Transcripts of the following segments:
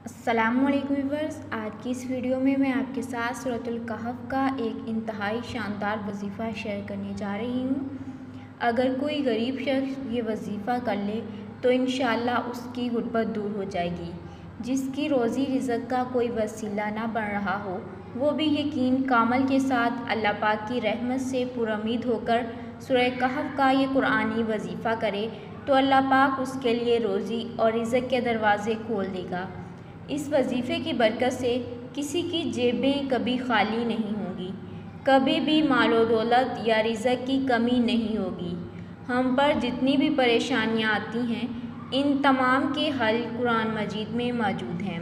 अस्सलामुअलैकुम व्यूअर्स, आज की इस वीडियो में मैं आपके साथ सूरतुल कहफ का एक इंतहाई शानदार वजीफ़ा शेयर करने जा रही हूँ। अगर कोई गरीब शख्स ये वजीफ़ा कर ले तो इंशाअल्लाह उसकी गुर्बत दूर हो जाएगी। जिसकी रोज़ी रिज़्क़ का कोई वसीला ना बन रहा हो, वो भी यकीन कामल के साथ अल्लाह पाक की रहमत से पुरुम्मीद होकर सूरह कहफ का ये कुरानी वजीफ़ा करे तो अल्लाह पाक उसके लिए रोज़ी और रिज़्क़ के दरवाज़े खोल देगा। इस वजीफ़े की बरकत से किसी की जेबें कभी खाली नहीं होंगी, कभी भी मालो दौलत या रिज़्क़ की कमी नहीं होगी। हम पर जितनी भी परेशानियां आती हैं, इन तमाम के हल कुरान मजीद में मौजूद हैं।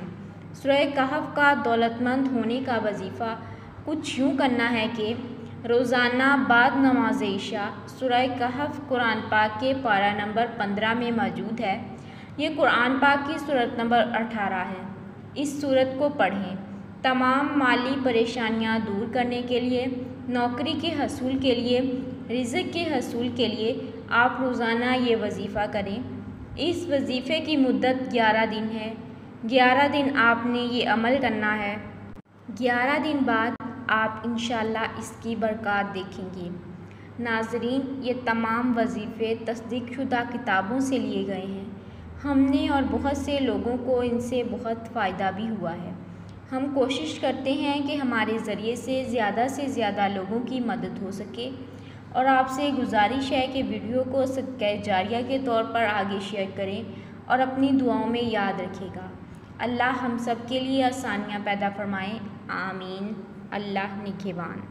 सूरह कहफ का दौलतमंद होने का वजीफ़ा कुछ यूँ करना है कि रोज़ाना बाद नमाज इशा सूरह कहफ कुरान पाक के पारा नंबर 15 में मौजूद है। ये कुरान पाक की सूरत नंबर 18 है। इस सूरत को पढ़ें। तमाम माली परेशानियां दूर करने के लिए, नौकरी के हसूल के लिए, रिज़्क़ के हसूल के लिए आप रोज़ाना ये वजीफ़ा करें। इस वजीफ़े की मुद्दत 11 दिन है। 11 दिन आपने ये अमल करना है। 11 दिन बाद आप इंशाअल्लाह इसकी बरक़ात देखेंगे। नाज़रीन, ये तमाम वजीफ़े तस्दीक़शुदा किताबों से लिए गए हैं। हमने और बहुत से लोगों को इनसे बहुत फ़ायदा भी हुआ है। हम कोशिश करते हैं कि हमारे ज़रिए से ज़्यादा लोगों की मदद हो सके और आपसे गुजारिश है कि वीडियो को सदक़े जारिया के तौर पर आगे शेयर करें और अपनी दुआओं में याद रखिएगा। अल्लाह हम सब के लिए आसानियाँ पैदा फरमाएँ। आमीन। अल्लाह निगहबान।